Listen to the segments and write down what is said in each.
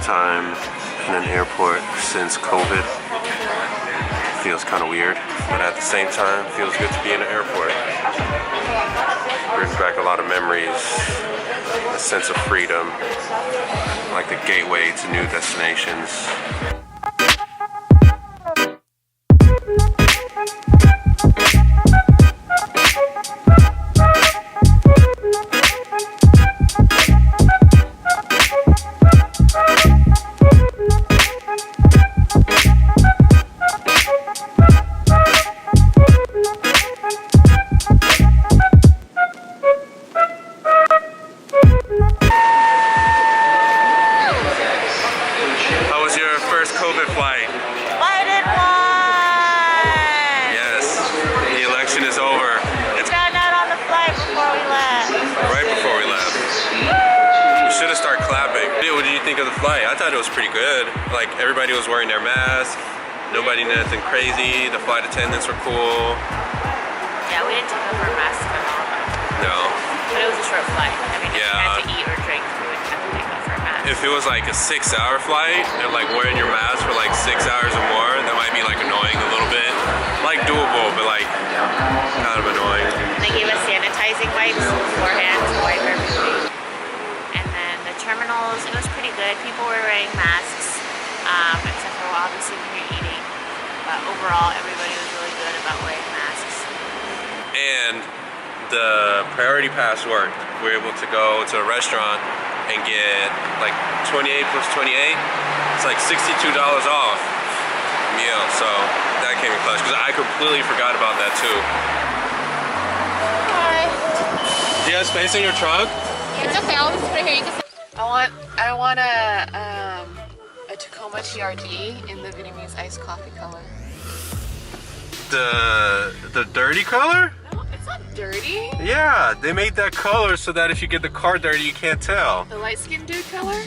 time in an airport since COVID. Feels kind of weird, but at the same time, feels good to be in an airport. Brings back a lot of memories, a sense of freedom, like the gateway to new destinations. I thought it was pretty good. Like, everybody was wearing their mask. Nobody did anything crazy. The flight attendants were cool. Yeah, we didn't take off our masks at all. No. But it was a short flight. I mean, if we had to eat or drink, we would have to take off our masks. If it was like a 6-hour flight and like wearing your mask for like 6 hours or more, that might be like annoying a little bit. Like doable, but like kind of annoying. They gave us sanitizing wipes beforehand to wipe everything. Terminals, it was pretty good. People were wearing masks, except for obviously when you're eating. But overall, everybody was really good about wearing masks. And the priority pass worked. We were able to go to a restaurant and get like 28 plus 28. It's like $62 off meal. So that came in clutch because I completely forgot about that too. Hi. Do you have space in your trunk? It's okay. I'll just put it here. You can. I want a Tacoma TRD in the Vietnamese iced coffee color. The dirty color? No, it's not dirty. Yeah, they made that color so that if you get the car dirty, you can't tell. The light skinned dude color?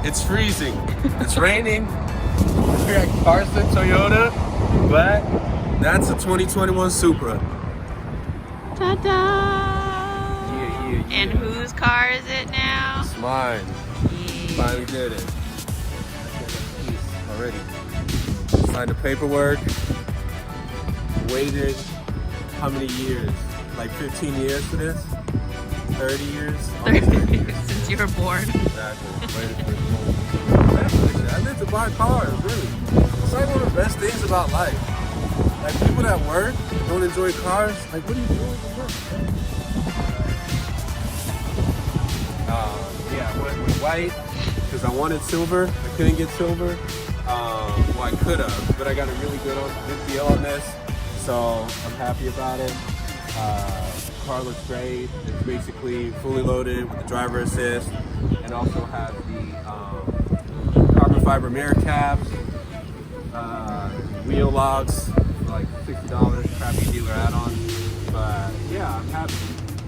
It's freezing. It's raining. We're at Carson Toyota, but that's a 2021 Supra. Ta-da! Yeah. And whose car is it now? It's mine. Yeah. Finally did it. Already. Signed the paperwork. Waited how many years? Like 15 years for this? 30 years? 30 years since you were born. Exactly. I live to buy cars, really. It's like one of the best things about life. Like, people that work don't enjoy cars. Like, what are you doing for work? Yeah, I went with white because I wanted silver. I couldn't get silver. Well, I could have, but I got a really good deal on this, so I'm happy about it. The car looks great. It's basically fully loaded with the driver assist, and also has the carbon fiber mirror caps, wheel locks for like $60, crappy dealer add-on. But yeah, I'm happy.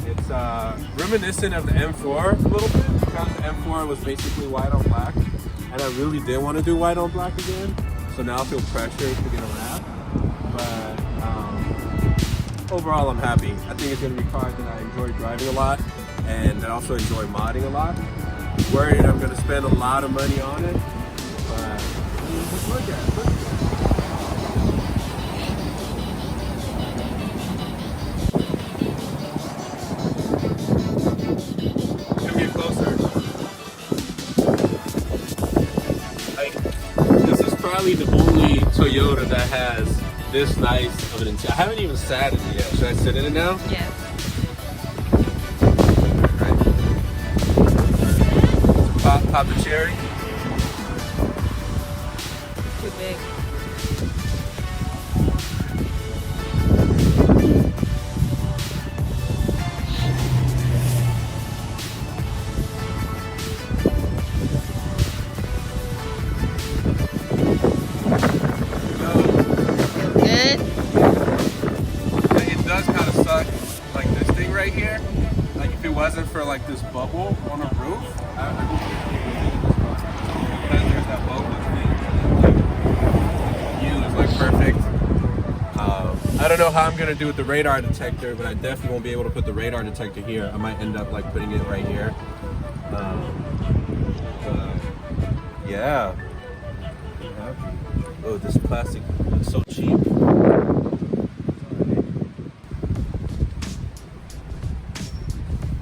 It's reminiscent of the M4 a little bit because the M4 was basically white on black, and I really did want to do white on black again. So now I feel pressured to get a wrap. But overall, I'm happy. I think it's going to be cars that I enjoy driving a lot, and I also enjoy modding a lot. Worried I'm going to spend a lot of money on it, but just look at it. Come get closer. This is probably the only Toyota that has this nice of an interior. I haven't even sat in it yet. Should I sit in it now? Yes. Right. Pop the cherry. Too big. Right here, like if it wasn't for like this bubble on the roof, I would be because there's that bubble. don't know how I'm gonna do with the radar detector, but I definitely won't be able to put the radar detector here. I might end up like putting it right here. Yeah. Oh, this plastic is so cheap.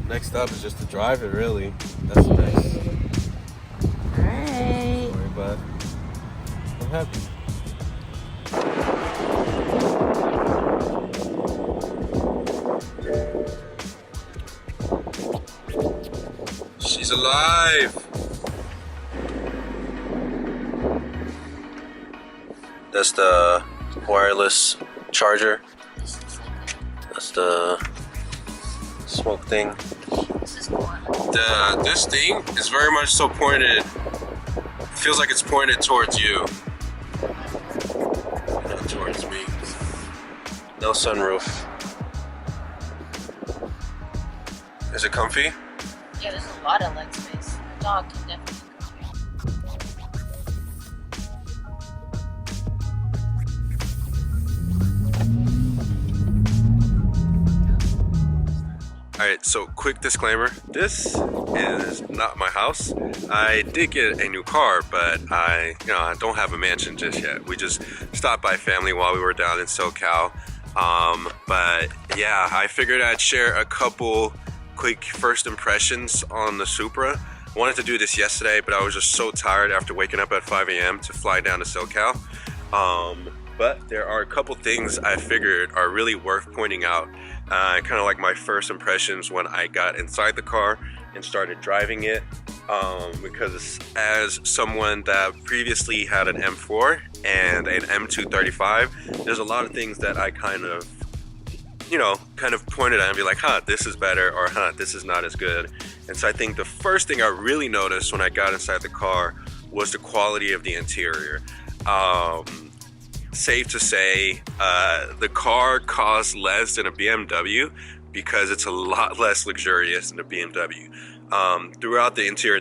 Next up is just to drive it, really. That's nice. Alright. Sorry, but I'm happy. She's alive! That's the wireless charger. That's the smoke thing. This thing is very much so pointed. Feels like it's pointed towards you, not towards me. No sunroof. Is it comfy? Yeah, there's a lot of leg space. The dog can definitely come. Alright, so quick disclaimer, this is not my house. I did get a new car, but I don't have a mansion just yet. We just stopped by family while we were down in SoCal. But yeah, I figured I'd share a couple quick first impressions on the Supra. I wanted to do this yesterday, but I was just so tired after waking up at 5 a.m. to fly down to SoCal. But there are a couple things I figured are really worth pointing out. Kind of like my first impressions when I got inside the car and started driving it. Because as someone that previously had an M4 and an M235, there's a lot of things that I kind of pointed at and be like, huh, this is better, or huh, this is not as good. And so I think the first thing I really noticed when I got inside the car was the quality of the interior. Safe to say, the car costs less than a BMW because it's a lot less luxurious than a BMW. Throughout the interior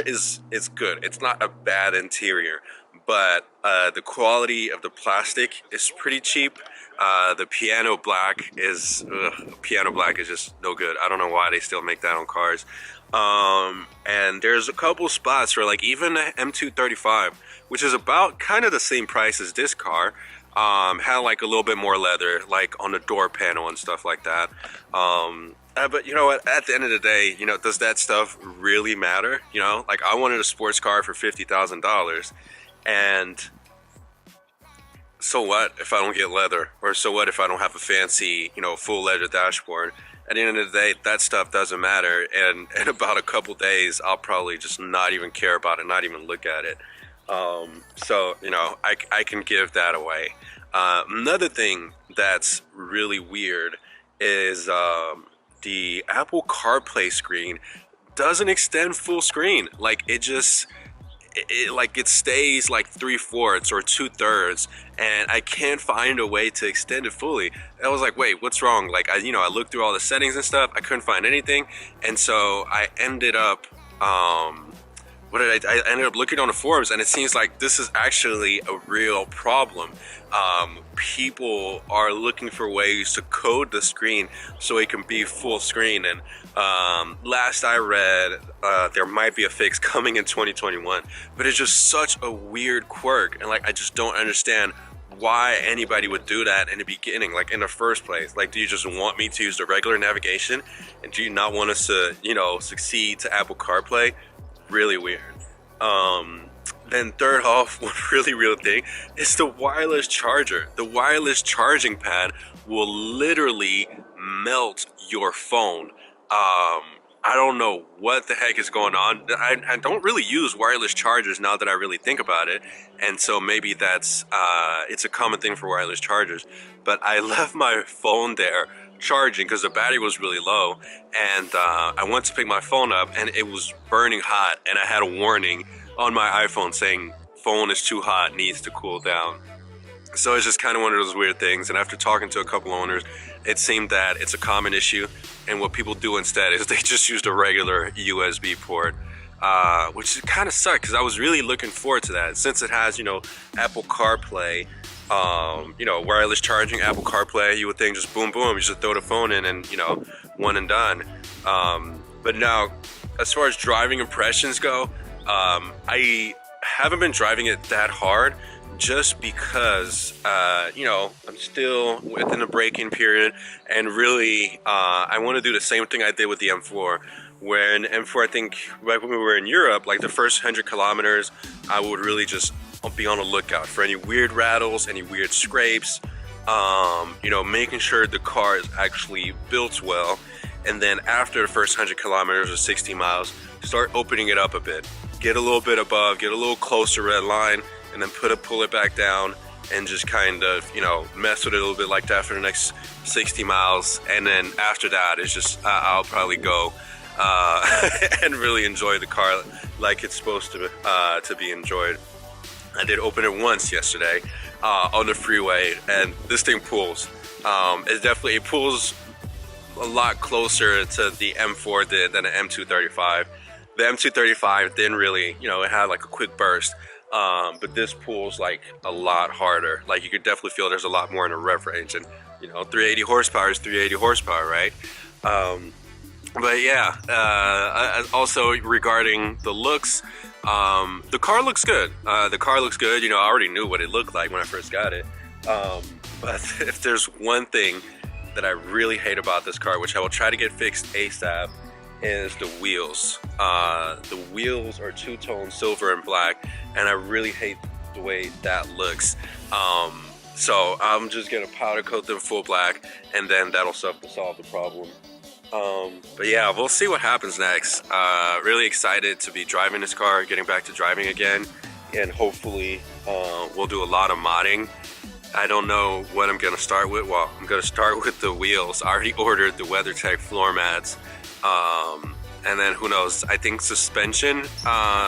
is good. It's not a bad interior, but the quality of the plastic is pretty cheap. The piano black is just no good. I don't know why they still make that on cars. And there's a couple spots where, like, even the M235, which is about kind of the same price as this car, had like a little bit more leather, like on the door panel and stuff like that. But you know what, at the end of the day, does that stuff really matter? Like, I wanted a sports car for $50,000, and so what if I don't get leather? Or so what if I don't have a fancy, full leather dashboard? At the end of the day, that stuff doesn't matter, and in about a couple days, I'll probably just not even care about it, not even look at it. So, I can give that away. Another thing that's really weird is the Apple CarPlay screen doesn't extend full screen. Like, it stays like 3/4 or 2/3, and I can't find a way to extend it fully. I was like, wait, what's wrong? Like, I looked through all the settings and stuff, I couldn't find anything, and so I ended up I ended up looking on the forums, and it seems like this is actually a real problem. People are looking for ways to code the screen so it can be full screen, and last I read, there might be a fix coming in 2021, but it's just such a weird quirk, and like, I just don't understand why anybody would do that in the beginning, like in the first place. Like, do you just want me to use the regular navigation, and do you not want us to, succeed to Apple CarPlay? Really weird. Then third off, one really real thing is the wireless charger. The wireless charging pad will literally melt your phone. I don't know what the heck is going on. I don't really use wireless chargers now that I really think about it, and so maybe that's it's a common thing for wireless chargers. But I left my phone there charging because the battery was really low, and I went to pick my phone up and it was burning hot, and I had a warning on my iPhone saying phone is too hot, needs to cool down. So it's just kind of one of those weird things, and after talking to a couple owners, it seemed that it's a common issue, and what people do instead is they just used a regular USB port, which kind of sucked because I was really looking forward to that. Since it has, Apple CarPlay, You know, wireless charging, Apple Carplay, you would think just boom, boom, you just throw the phone in and, you know, one and done. But now, as far as driving impressions go, I haven't been driving it that hard just because, you know, I'm still within the break-in period, and really, I want to do the same thing I did with the M4. When M4, I think, right when we were in Europe, like the first 100 kilometers, I would really just be on the lookout for any weird rattles, any weird scrapes, you know, making sure the car is actually built well. And then after the first 100 kilometers or 60 miles, start opening it up a bit. Get a little bit above, get a little closer red line, and then pull it back down and just kind of, you know, mess with it a little bit like that for the next 60 miles. And then after that, it's just, I'll probably go and really enjoy the car like it's supposed to be enjoyed. I did open it once yesterday on the freeway, and this thing pulls. It pulls a lot closer to the M4 did than the M235. The M235 didn't really, you know, it had like a quick burst, but this pulls like a lot harder. Like you could definitely feel there's a lot more in the rev range, and you know, 380 horsepower is 380 horsepower, right? But yeah, also regarding the looks, the car looks good. The car looks good. You know, I already knew what it looked like when I first got it. But if there's one thing that I really hate about this car, which I will try to get fixed ASAP, is the wheels. The wheels are two-tone silver and black, and I really hate the way that looks. So I'm just gonna powder coat them full black, and then that'll solve the problem. But yeah, we'll see what happens next. Really excited to be driving this car, getting back to driving again, and hopefully we'll do a lot of modding. I don't know what I'm gonna start with. Well, I'm gonna start with the wheels. I already ordered the WeatherTech floor mats, and then who knows, I think suspension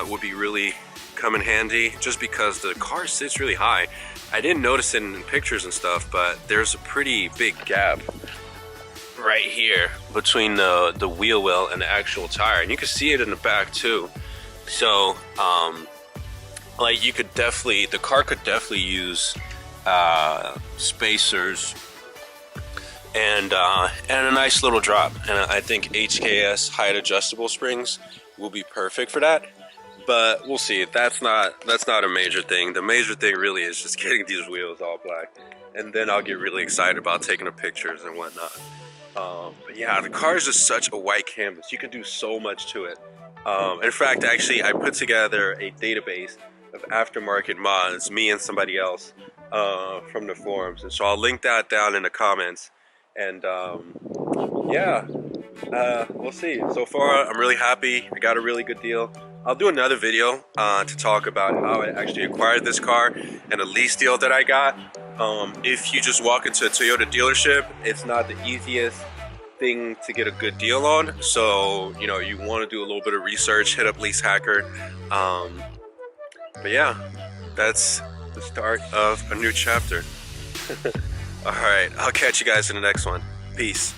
would be really come in handy, just because the car sits really high. I didn't notice it in pictures and stuff, but there's a pretty big gap right here between the wheel well and the actual tire, and you can see it in the back too. So like you could definitely, the car could definitely use spacers and a nice little drop, and I think HKS height adjustable springs will be perfect for that. But we'll see. That's not a major thing. The major thing really is just getting these wheels all black, and then I'll get really excited about taking the pictures and whatnot. But yeah, the car is just such a white canvas. You can do so much to it. In fact, actually, I put together a database of aftermarket mods, me and somebody else from the forums, and so I'll link that down in the comments. And yeah, we'll see. So far, I'm really happy. I got a really good deal. I'll do another video to talk about how I actually acquired this car and the lease deal that I got. If you just walk into a Toyota dealership, it's not the easiest thing to get a good deal on. So, you know, you want to do a little bit of research, hit up Lease Hacker. But yeah, that's the start of a new chapter. All right, I'll catch you guys in the next one. Peace.